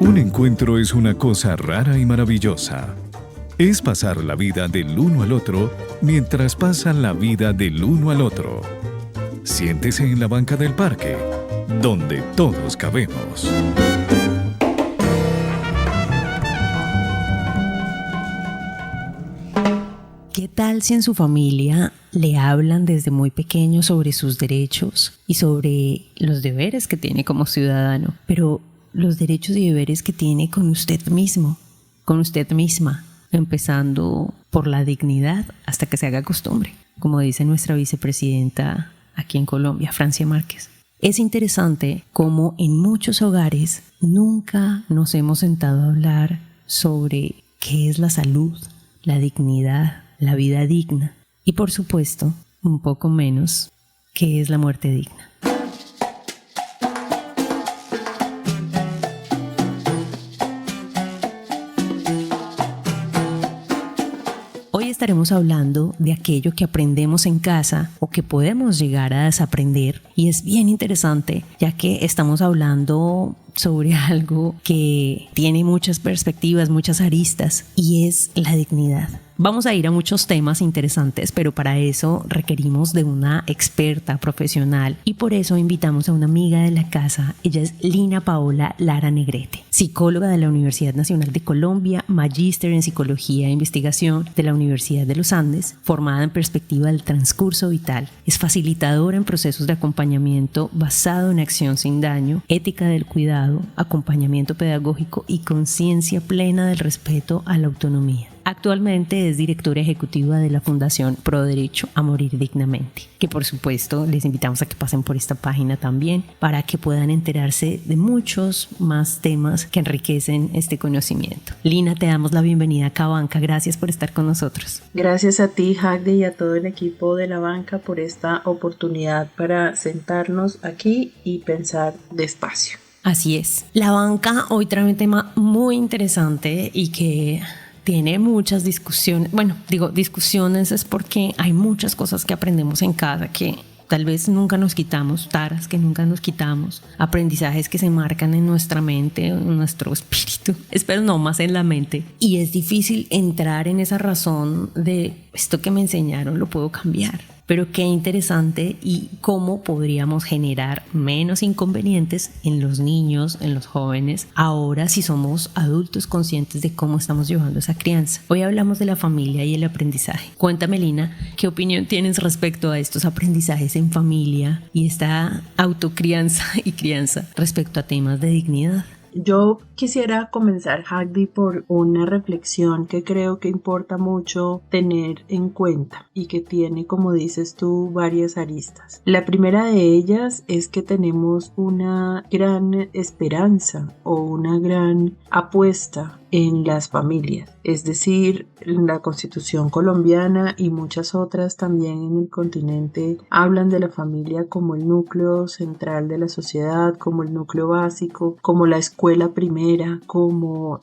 Un encuentro es una cosa rara y maravillosa. Es pasar la vida del uno al otro mientras pasan la vida del uno al otro. Siéntese en la banca del parque, donde todos cabemos. ¿Qué tal si en su familia le hablan desde muy pequeño sobre sus derechos y sobre los deberes que tiene como ciudadano, pero los derechos y deberes que tiene con usted mismo, con usted misma, empezando por la dignidad hasta que se haga costumbre, como dice nuestra vicepresidenta aquí en Colombia, Francia Márquez? Es interesante cómo en muchos hogares nunca nos hemos sentado a hablar sobre qué es la salud, la dignidad, la vida digna y, por supuesto, un poco menos, qué es la muerte digna. Hoy estaremos hablando de aquello que aprendemos en casa o que podemos llegar a desaprender, y es bien interesante ya que estamos hablando sobre algo que tiene muchas perspectivas, muchas aristas, y es la dignidad. Vamos a ir a muchos temas interesantes, pero para eso requerimos de una experta profesional y por eso invitamos a una amiga de la casa. Ella es Lina Paola Lara Negrete, psicóloga de la Universidad Nacional de Colombia, magíster en Psicología e Investigación de la Universidad de los Andes, formada en perspectiva del transcurso vital. Es facilitadora en procesos de acompañamiento basado en acción sin daño, ética del cuidado, acompañamiento pedagógico y conciencia plena del respeto a la autonomía. Actualmente es directora ejecutiva de la Fundación Pro Derecho a Morir Dignamente, que por supuesto les invitamos a que pasen por esta página también para que puedan enterarse de muchos más temas que enriquecen este conocimiento. Lina, te damos la bienvenida acá a Banca. Gracias por estar con nosotros. Gracias a ti, Hagde, y a todo el equipo de la Banca por esta oportunidad para sentarnos aquí y pensar despacio. Así es. La Banca hoy trae un tema muy interesante y que tiene muchas discusiones. Bueno, digo discusiones es porque hay muchas cosas que aprendemos en casa que tal vez nunca nos quitamos, taras que nunca nos quitamos, aprendizajes que se marcan en nuestra mente, en nuestro espíritu, espero no más en la mente. Y es difícil entrar en esa razón de esto que me enseñaron lo puedo cambiar. Pero qué interesante y cómo podríamos generar menos inconvenientes en los niños, en los jóvenes, ahora si somos adultos conscientes de cómo estamos llevando esa crianza. Hoy hablamos de la familia y el aprendizaje. Cuéntame, Lina, ¿qué opinión tienes respecto a estos aprendizajes en familia y esta autocrianza y crianza respecto a temas de dignidad? Yo quisiera comenzar, Hagdi, por una reflexión que creo que importa mucho tener en cuenta y que tiene, como dices tú, varias aristas. La primera de ellas es que tenemos una gran esperanza o una gran apuesta en las familias, es decir, la Constitución colombiana y muchas otras también en el continente hablan de la familia como el núcleo central de la sociedad, como el núcleo básico, como la escuela primera,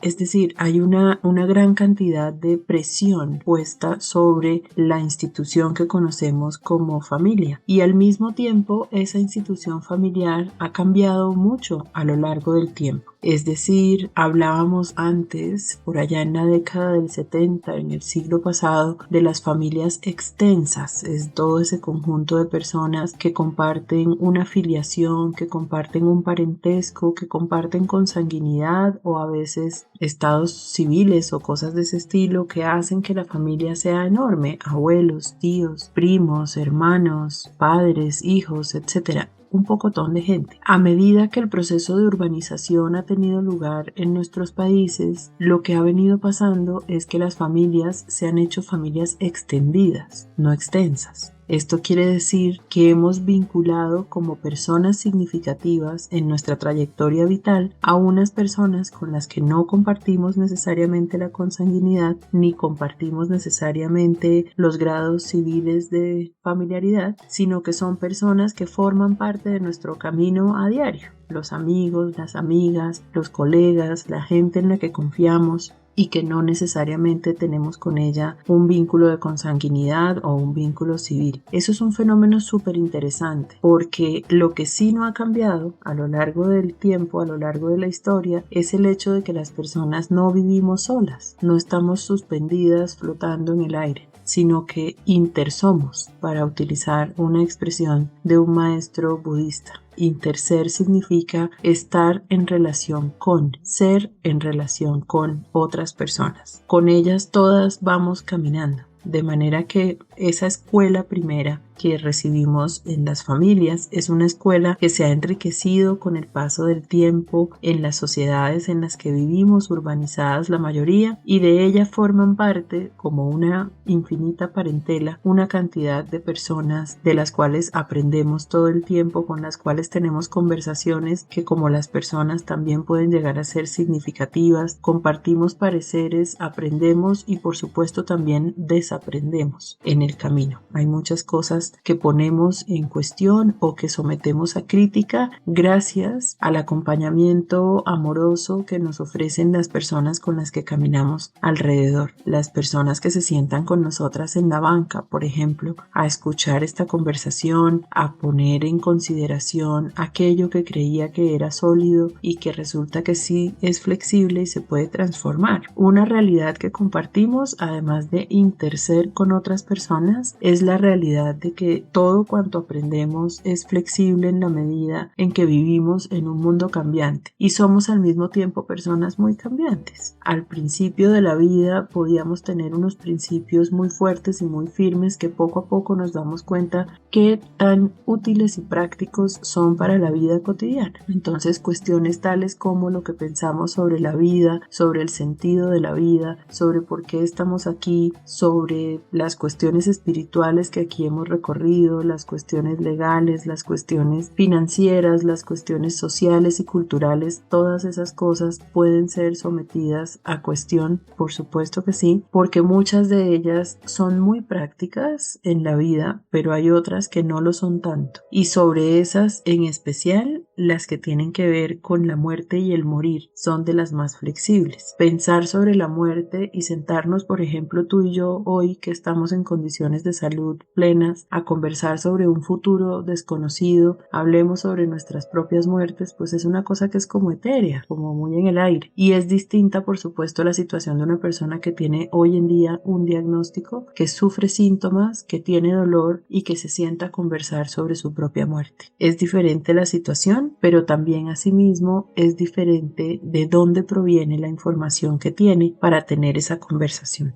es decir, hay una gran cantidad de presión puesta sobre la institución que conocemos como familia, y al mismo tiempo esa institución familiar ha cambiado mucho a lo largo del tiempo. Es decir, hablábamos antes, por allá en la década del 70, en el siglo pasado, de las familias extensas. Es todo ese conjunto de personas que comparten una filiación, que comparten un parentesco, que comparten consanguinidad o a veces estados civiles o cosas de ese estilo que hacen que la familia sea enorme. Abuelos, tíos, primos, hermanos, padres, hijos, etc. Un pocotón de gente. A medida que el proceso de urbanización ha tenido lugar en nuestros países, lo que ha venido pasando es que las familias se han hecho familias extendidas, no extensas. Esto quiere decir que hemos vinculado como personas significativas en nuestra trayectoria vital a unas personas con las que no compartimos necesariamente la consanguinidad ni compartimos necesariamente los grados civiles de familiaridad, sino que son personas que forman parte de nuestro camino a diario. Los amigos, las amigas, los colegas, la gente en la que confiamos. y que no necesariamente tenemos con ella un vínculo de consanguinidad o un vínculo civil. Eso es un fenómeno súper interesante, porque lo que sí no ha cambiado a lo largo del tiempo, a lo largo de la historia, es el hecho de que las personas no vivimos solas, no estamos suspendidas flotando en el aire, sino que intersomos, para utilizar una expresión de un maestro budista. Interser significa estar en relación con, ser en relación con otras personas. Con ellas todas vamos caminando. De manera que esa escuela primera que recibimos en las familias es una escuela que se ha enriquecido con el paso del tiempo en las sociedades en las que vivimos, urbanizadas la mayoría, y de ella forman parte, como una infinita parentela, una cantidad de personas de las cuales aprendemos todo el tiempo, con las cuales tenemos conversaciones que, como las personas, también pueden llegar a ser significativas, compartimos pareceres, aprendemos y por supuesto también desaprendemos en el camino. Hay muchas cosas que ponemos en cuestión o que sometemos a crítica gracias al acompañamiento amoroso que nos ofrecen las personas con las que caminamos alrededor. Las personas que se sientan con nosotras en la banca, por ejemplo, a escuchar esta conversación, a poner en consideración aquello que creía que era sólido y que resulta que sí es flexible y se puede transformar. Una realidad que compartimos, además de interser con otras personas, es la realidad de que todo cuanto aprendemos es flexible en la medida en que vivimos en un mundo cambiante y somos al mismo tiempo personas muy cambiantes. Al principio de la vida podíamos tener unos principios muy fuertes y muy firmes que poco a poco nos damos cuenta que tan útiles y prácticos son para la vida cotidiana. Entonces, cuestiones tales como lo que pensamos sobre la vida, sobre el sentido de la vida, sobre por qué estamos aquí, sobre las cuestiones espirituales que aquí hemos recorrido, las cuestiones legales, las cuestiones financieras, las cuestiones sociales y culturales, todas esas cosas pueden ser sometidas a cuestión, por supuesto que sí, porque muchas de ellas son muy prácticas en la vida, pero hay otras que no lo son tanto. Y sobre esas, en especial, las que tienen que ver con la muerte y el morir, son de las más flexibles. Pensar sobre la muerte y sentarnos, por ejemplo, tú y yo hoy que estamos en condiciones de salud plenas, a conversar sobre un futuro desconocido, hablemos sobre nuestras propias muertes, pues es una cosa que es como etérea, como muy en el aire. Y es distinta, por supuesto, la situación de una persona que tiene hoy en día un diagnóstico, que sufre síntomas, que tiene dolor y que se sienta a conversar sobre su propia muerte. Es diferente la situación, pero también asimismo es diferente de dónde proviene la información que tiene para tener esa conversación.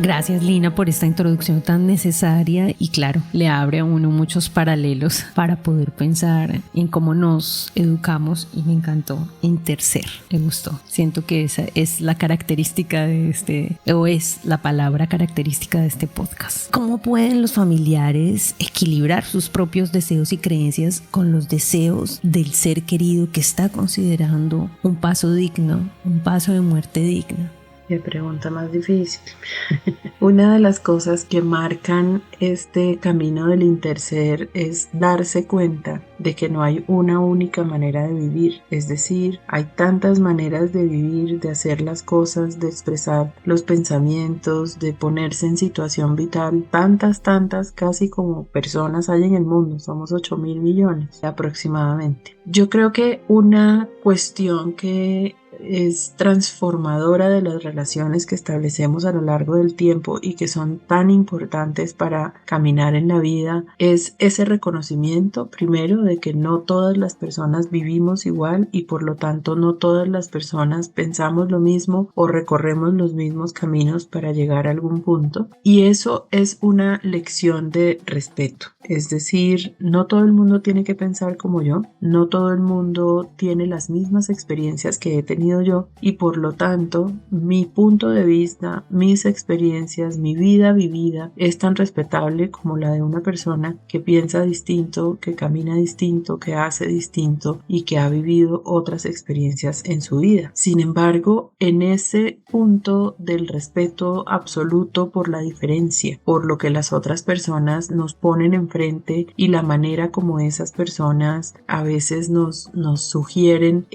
Gracias, Lina, por esta introducción tan necesaria y claro, le abre a uno muchos paralelos para poder pensar en cómo nos educamos y me encantó interser, me gustó. Siento que esa es la característica de o es la palabra característica de este podcast. ¿Cómo pueden los familiares equilibrar sus propios deseos y creencias con los deseos del ser querido que está considerando un paso digno, un paso de muerte digna? Qué pregunta más difícil. Una de las cosas que marcan este camino del interser es darse cuenta de que no hay una única manera de vivir. Es decir, hay tantas maneras de vivir, de hacer las cosas, de expresar los pensamientos, de ponerse en situación vital. Tantas, casi como personas hay en el mundo. Somos 8.000 millones aproximadamente. Yo creo que una cuestión que es transformadora de las relaciones que establecemos a lo largo del tiempo y que son tan importantes para caminar en la vida, es ese reconocimiento primero de que no todas las personas vivimos igual y por lo tanto no todas las personas pensamos lo mismo o recorremos los mismos caminos para llegar a algún punto, y eso es una lección de respeto. Es decir, no todo el mundo tiene que pensar como yo, no todo el mundo tiene las mismas experiencias que he tenido yo y por lo tanto mi punto de vista, mis experiencias, mi vida vivida es tan respetable como la de una persona que piensa distinto, que camina distinto, que hace distinto y que ha vivido otras experiencias en su vida. Sin embargo, en ese punto del respeto absoluto por la diferencia, por lo que las otras personas nos ponen enfrente y la manera como esas personas a veces nos sugieren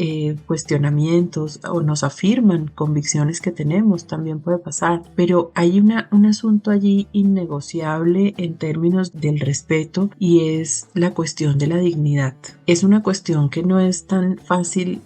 cuestionamientos o nos afirman convicciones que tenemos, también puede pasar, pero hay un asunto allí innegociable en términos del respeto y es la cuestión de la dignidad. Es una cuestión que no es tan fácil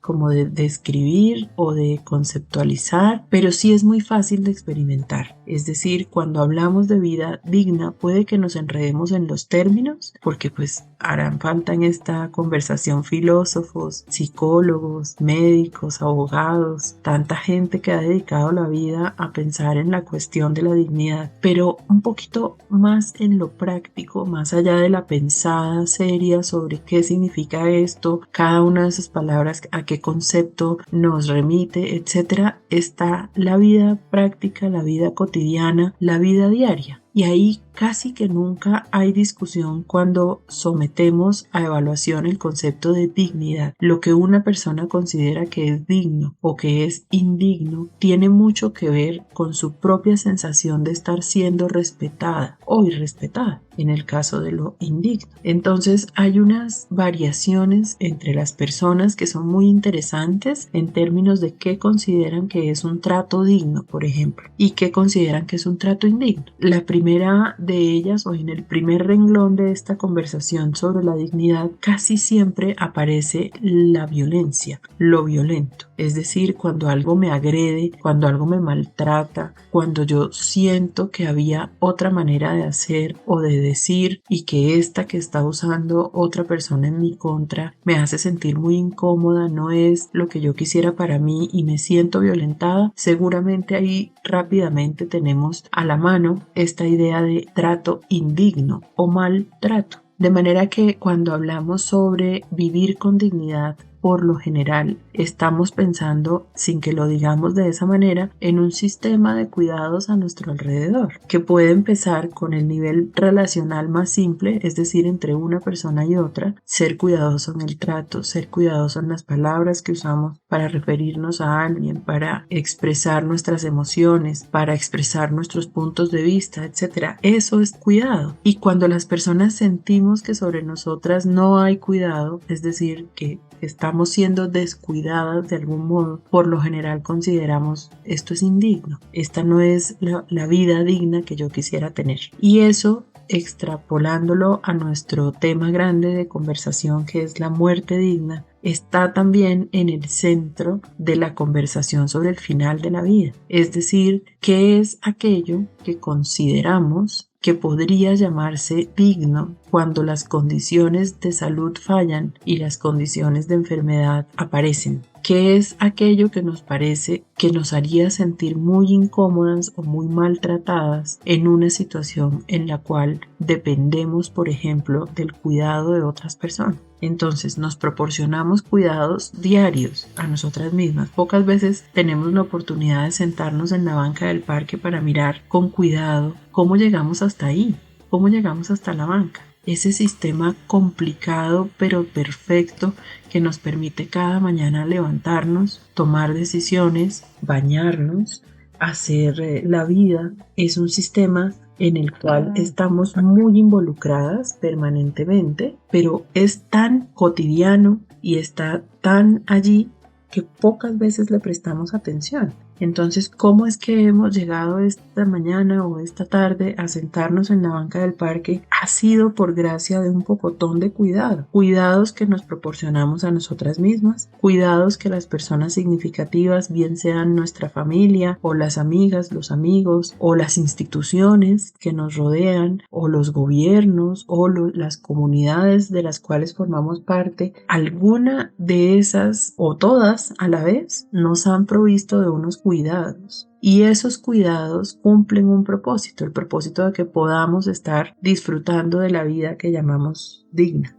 como de describir o de conceptualizar, pero sí es muy fácil de experimentar. Es decir, cuando hablamos de vida digna puede que nos enredemos en los términos porque pues harán falta en esta conversación filósofos, psicólogos, médicos, abogados, tanta gente que ha dedicado la vida a pensar en la cuestión de la dignidad, pero un poquito más en lo práctico, más allá de la pensada seria sobre qué significa esto, cada una de esas palabras a qué concepto nos remite, etcétera, está la vida práctica, la vida cotidiana, la vida diaria. Y ahí casi que nunca hay discusión cuando sometemos a evaluación el concepto de dignidad. Lo que una persona considera que es digno o que es indigno tiene mucho que ver con su propia sensación de estar siendo respetada o irrespetada en el caso de lo indigno. Entonces hay unas variaciones entre las personas que son muy interesantes en términos de qué consideran que es un trato digno, por ejemplo, y qué consideran que es un trato indigno. La primera de ellas, o en el primer renglón de esta conversación sobre la dignidad, casi siempre aparece la violencia, lo violento. Es decir, cuando algo me agrede, cuando algo me maltrata, cuando yo siento que había otra manera de hacer o de decir y que esta que está usando otra persona en mi contra me hace sentir muy incómoda, no es lo que yo quisiera para mí y me siento violentada, seguramente ahí rápidamente tenemos a la mano esta idea de trato indigno o maltrato. De manera que cuando hablamos sobre vivir con dignidad, por lo general estamos pensando, sin que lo digamos de esa manera, en un sistema de cuidados a nuestro alrededor, que puede empezar con el nivel relacional más simple, es decir, entre una persona y otra, ser cuidadoso en el trato, ser cuidadoso en las palabras que usamos para referirnos a alguien, para expresar nuestras emociones, para expresar nuestros puntos de vista, etc. Eso es cuidado. Y cuando las personas sentimos que sobre nosotras no hay cuidado, es decir, que estamos siendo descuidadas de algún modo, por lo general consideramos esto es indigno, esta no es la vida digna que yo quisiera tener. Y eso, extrapolándolo a nuestro tema grande de conversación que es la muerte digna, está también en el centro de la conversación sobre el final de la vida. Es decir, ¿qué es aquello que consideramos que podría llamarse digno cuando las condiciones de salud fallan y las condiciones de enfermedad aparecen? ¿Qué es aquello que nos parece que nos haría sentir muy incómodas o muy maltratadas en una situación en la cual dependemos, por ejemplo, del cuidado de otras personas? Entonces nos proporcionamos cuidados diarios a nosotras mismas. Pocas veces tenemos la oportunidad de sentarnos en la banca del parque para mirar con cuidado cómo llegamos hasta ahí, cómo llegamos hasta la banca. Ese sistema complicado pero perfecto que nos permite cada mañana levantarnos, tomar decisiones, bañarnos, hacer la vida, es un sistema en el cual estamos muy involucradas permanentemente, pero es tan cotidiano y está tan allí que pocas veces le prestamos atención. Entonces, ¿cómo es que hemos llegado esta mañana o esta tarde a sentarnos en la banca del parque? Ha sido por gracia de un pocotón de cuidados que nos proporcionamos a nosotras mismas, cuidados que las personas significativas, bien sean nuestra familia o las amigas, los amigos o las instituciones que nos rodean o los gobiernos o las comunidades de las cuales formamos parte, alguna de esas o todas a la vez nos han provisto de unos cuidados. Y esos cuidados cumplen un propósito, el propósito de que podamos estar disfrutando de la vida que llamamos digna.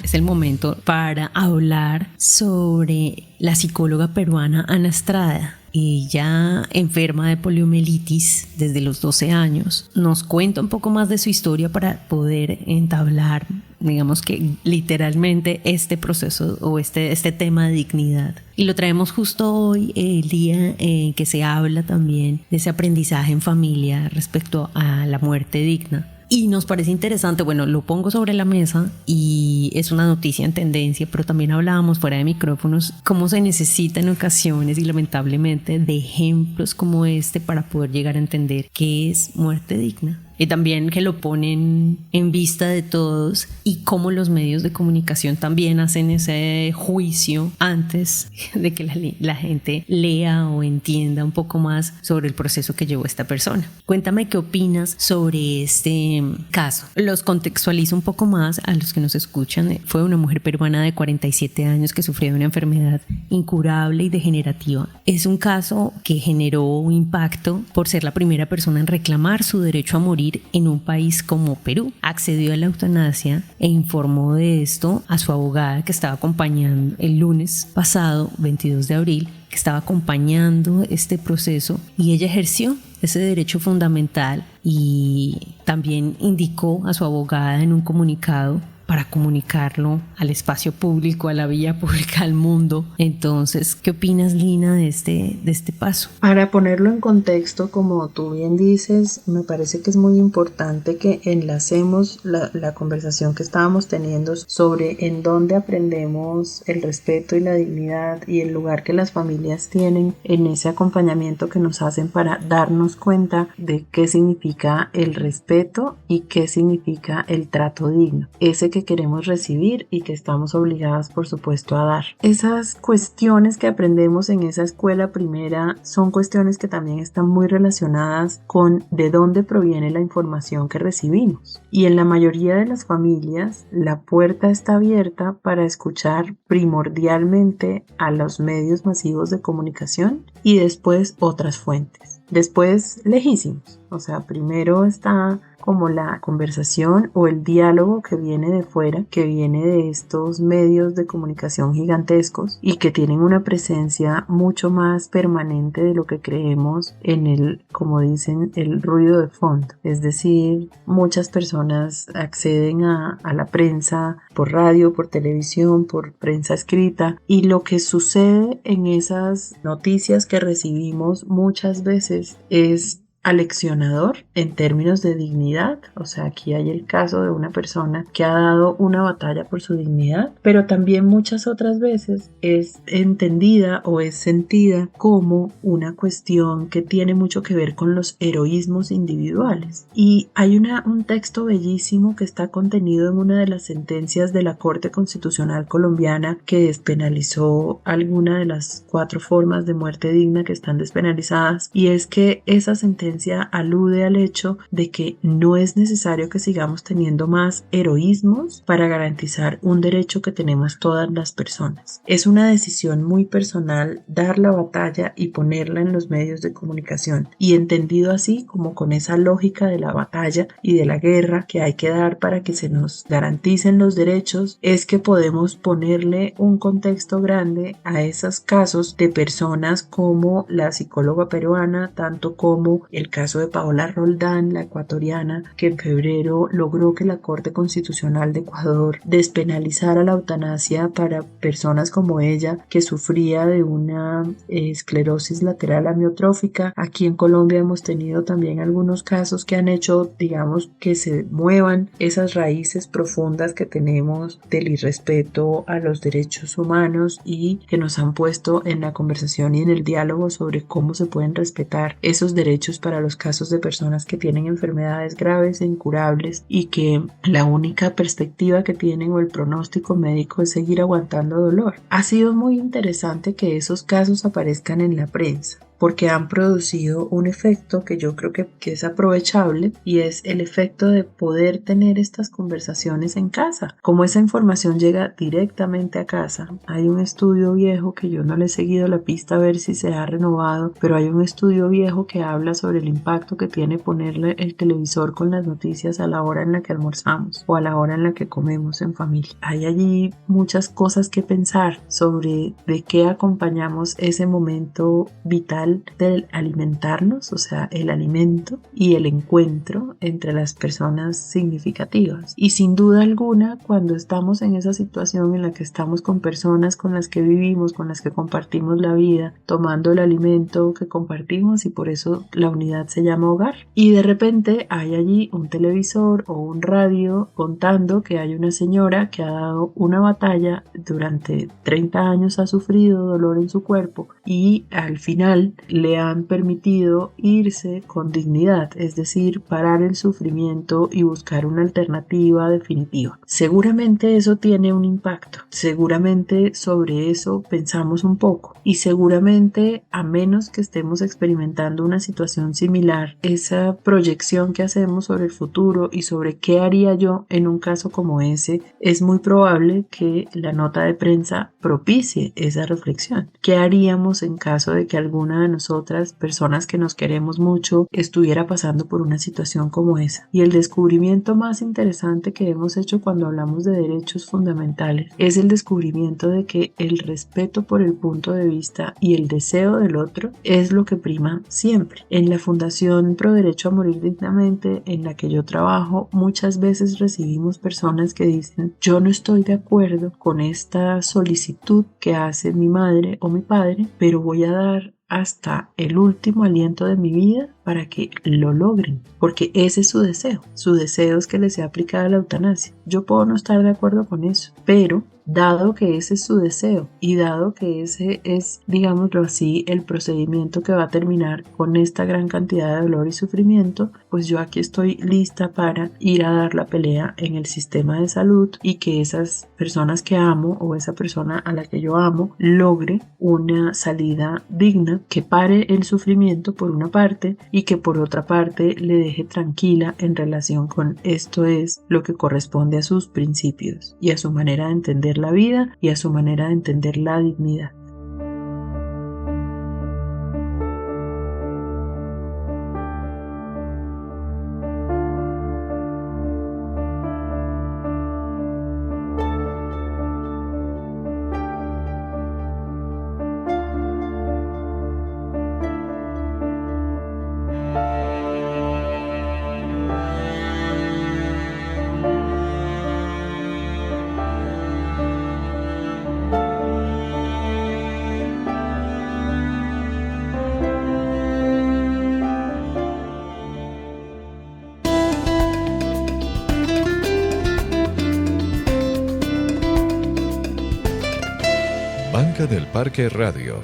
Es el momento para hablar sobre la psicóloga peruana Ana Estrada. Ella, enferma de poliomielitis desde los 12 años, nos cuenta un poco más de su historia para poder entablar, digamos que literalmente, este proceso o este tema de dignidad. Y lo traemos justo hoy, el día en que se habla también de ese aprendizaje en familia respecto a la muerte digna. Y nos parece interesante, bueno, lo pongo sobre la mesa y es una noticia en tendencia, pero también hablábamos fuera de micrófonos cómo se necesita en ocasiones y lamentablemente de ejemplos como este para poder llegar a entender qué es muerte digna. Y también que lo ponen en vista de todos y cómo los medios de comunicación también hacen ese juicio antes de que la gente lea o entienda un poco más sobre el proceso que llevó esta persona. Cuéntame qué opinas sobre este caso. Los contextualizo un poco más a los que nos escuchan. Fue una mujer peruana de 47 años que sufrió de una enfermedad incurable y degenerativa. Es un caso que generó un impacto por ser la primera persona en reclamar su derecho a morir en un país como Perú. Accedió a la eutanasia e informó de esto a su abogada que estaba acompañando el lunes pasado, 22 de abril, que estaba acompañando este proceso, y ella ejerció ese derecho fundamental y también indicó a su abogada en un comunicado para comunicarlo al espacio público, a la vía pública, al mundo. Entonces, ¿qué opinas, Lina, de este paso? Para ponerlo en contexto, como tú bien dices, me parece que es muy importante que enlacemos la conversación que estábamos teniendo sobre en dónde aprendemos el respeto y la dignidad y el lugar que las familias tienen en ese acompañamiento que nos hacen para darnos cuenta de qué significa el respeto y qué significa el trato digno. Ese que queremos recibir y que estamos obligadas, por supuesto, a dar. Esas cuestiones que aprendemos en esa escuela primera son cuestiones que también están muy relacionadas con de dónde proviene la información que recibimos. Y en la mayoría de las familias, la puerta está abierta para escuchar primordialmente a los medios masivos de comunicación y después otras fuentes. Después lejísimos. O sea, primero está como la conversación o el diálogo que viene de fuera, que viene de estos medios de comunicación gigantescos y que tienen una presencia mucho más permanente de lo que creemos en el, como dicen, el ruido de fondo. Es decir, muchas personas acceden a la prensa por radio, por televisión, por prensa escrita, y lo que sucede en esas noticias que recibimos muchas veces es aleccionador en términos de dignidad. O sea, aquí hay el caso de una persona que ha dado una batalla por su dignidad, pero también muchas otras veces es entendida o es sentida como una cuestión que tiene mucho que ver con los heroísmos individuales. Y hay un texto bellísimo que está contenido en una de las sentencias de la Corte Constitucional colombiana que despenalizó alguna de las 4 formas de muerte digna que están despenalizadas, y es que esa sentencia alude al hecho de que no es necesario que sigamos teniendo más heroísmos para garantizar un derecho que tenemos todas las personas. Es una decisión muy personal dar la batalla y ponerla en los medios de comunicación, y entendido así como con esa lógica de la batalla y de la guerra que hay que dar para que se nos garanticen los derechos, es que podemos ponerle un contexto grande a esos casos de personas como la psicóloga peruana, tanto como el el caso de Paola Roldán, la ecuatoriana, que en febrero logró que la Corte Constitucional de Ecuador despenalizara la eutanasia para personas como ella, que sufría de una esclerosis lateral amiotrófica. Aquí en Colombia hemos tenido también algunos casos que han hecho, digamos, que se muevan esas raíces profundas que tenemos del irrespeto a los derechos humanos y que nos han puesto en la conversación y en el diálogo sobre cómo se pueden respetar esos derechos para los casos de personas que tienen enfermedades graves e incurables y que la única perspectiva que tienen o el pronóstico médico es seguir aguantando dolor. Ha sido muy interesante que esos casos aparezcan en la prensa, porque han producido un efecto que yo creo que es aprovechable, y es el efecto de poder tener estas conversaciones en casa. Como esa información llega directamente a casa, hay un estudio viejo que yo no le he seguido la pista a ver si se ha renovado, pero hay un estudio viejo que habla sobre el impacto que tiene ponerle el televisor con las noticias a la hora en la que almorzamos o a la hora en la que comemos en familia. Hay allí muchas cosas que pensar sobre de qué acompañamos ese momento vital del alimentarnos, o sea, el alimento y el encuentro entre las personas significativas. Y sin duda alguna, cuando estamos en esa situación en la que estamos con personas con las que vivimos, con las que compartimos la vida, tomando el alimento que compartimos, y por eso la unidad se llama hogar, y de repente hay allí un televisor o un radio contando que hay una señora que ha dado una batalla durante 30 años, ha sufrido dolor en su cuerpo y al final le han permitido irse con dignidad, es decir, parar el sufrimiento y buscar una alternativa definitiva. Seguramente eso tiene un impacto, seguramente sobre eso pensamos un poco, y seguramente, a menos que estemos experimentando una situación similar, esa proyección que hacemos sobre el futuro y sobre qué haría yo en un caso como ese, es muy probable que la nota de prensa propicie esa reflexión. ¿Qué haríamos en caso de que alguna de nosotras, personas que nos queremos mucho, estuviera pasando por una situación como esa? Y el descubrimiento más interesante que hemos hecho cuando hablamos de derechos fundamentales es el descubrimiento de que el respeto por el punto de vista y el deseo del otro es lo que prima siempre. En la Fundación Pro Derecho a Morir Dignamente, en la que yo trabajo, muchas veces recibimos personas que dicen: yo no estoy de acuerdo con esta solicitud que hace mi madre o mi padre, pero voy a dar hasta el último aliento de mi vida para que lo logren, porque ese es su deseo. Su deseo es que les sea aplicada la eutanasia. Yo puedo no estar de acuerdo con eso, pero dado que ese es su deseo y dado que ese es, digámoslo así, el procedimiento que va a terminar con esta gran cantidad de dolor y sufrimiento, pues yo aquí estoy lista para ir a dar la pelea en el sistema de salud y que esas personas que amo o esa persona a la que yo amo logre una salida digna que pare el sufrimiento por una parte y que por otra parte le deje tranquila en relación con esto es lo que corresponde a sus principios y a su manera de entender la vida y a su manera de entender la dignidad. Banca del Parque Radio.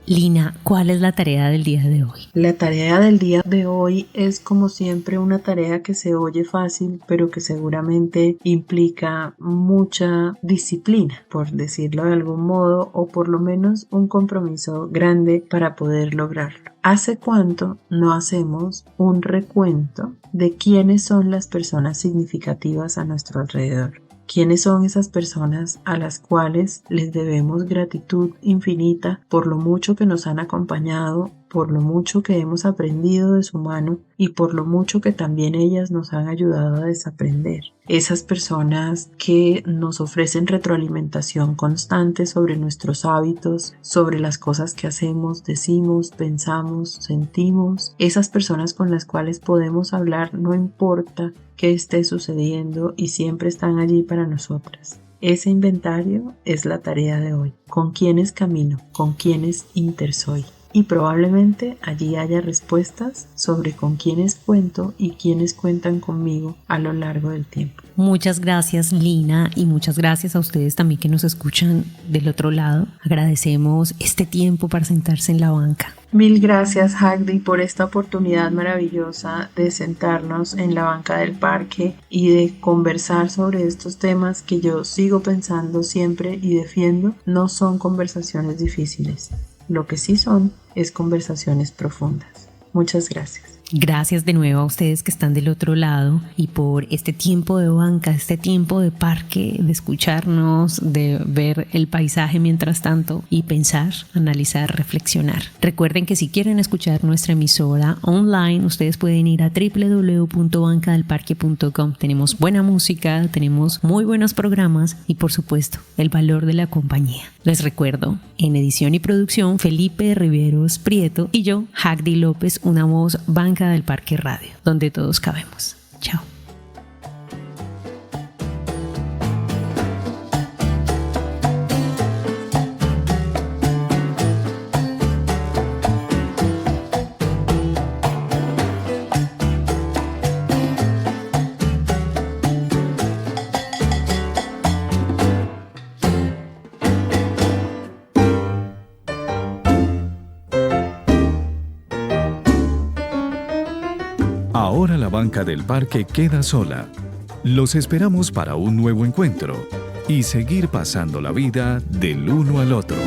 Lina, ¿cuál es la tarea del día de hoy? La tarea del día de hoy es, como siempre, una tarea que se oye fácil, pero que seguramente implica mucha disciplina, por decirlo de algún modo, o por lo menos un compromiso grande para poder lograrlo. ¿Hace cuánto no hacemos un recuento de quiénes son las personas significativas a nuestro alrededor? ¿Quiénes son esas personas a las cuales les debemos gratitud infinita por lo mucho que nos han acompañado por lo mucho que hemos aprendido de su mano y por lo mucho que también ellas nos han ayudado a desaprender. Esas personas que nos ofrecen retroalimentación constante sobre nuestros hábitos, sobre las cosas que hacemos, decimos, pensamos, sentimos. Esas personas con las cuales podemos hablar no importa qué esté sucediendo y siempre están allí para nosotras. Ese inventario es la tarea de hoy. ¿Con quiénes camino? ¿Con quiénes intersoy? Y probablemente allí haya respuestas sobre con quiénes cuento y quiénes cuentan conmigo a lo largo del tiempo. Muchas gracias, Lina, y muchas gracias a ustedes también que nos escuchan del otro lado. Agradecemos este tiempo para sentarse en la banca. Mil gracias, Hagdi, por esta oportunidad maravillosa de sentarnos en la banca del parque y de conversar sobre estos temas que yo sigo pensando siempre y defiendo. No son conversaciones difíciles. Lo que sí son es conversaciones profundas. Muchas gracias. Gracias de nuevo a ustedes que están del otro lado y por este tiempo de banca, este tiempo de parque, de escucharnos, de ver el paisaje mientras tanto y pensar, analizar, reflexionar. Recuerden que si quieren escuchar nuestra emisora online, ustedes pueden ir a www.bancadelparque.com. Tenemos buena música, tenemos muy buenos programas y por supuesto el valor de la compañía. Les recuerdo, en edición y producción Felipe Riveros Prieto y yo, Hagdi López, una voz Banca del Parque Radio, donde todos cabemos. Chao. Ahora la banca del parque queda sola. Los esperamos para un nuevo encuentro y seguir pasando la vida del uno al otro.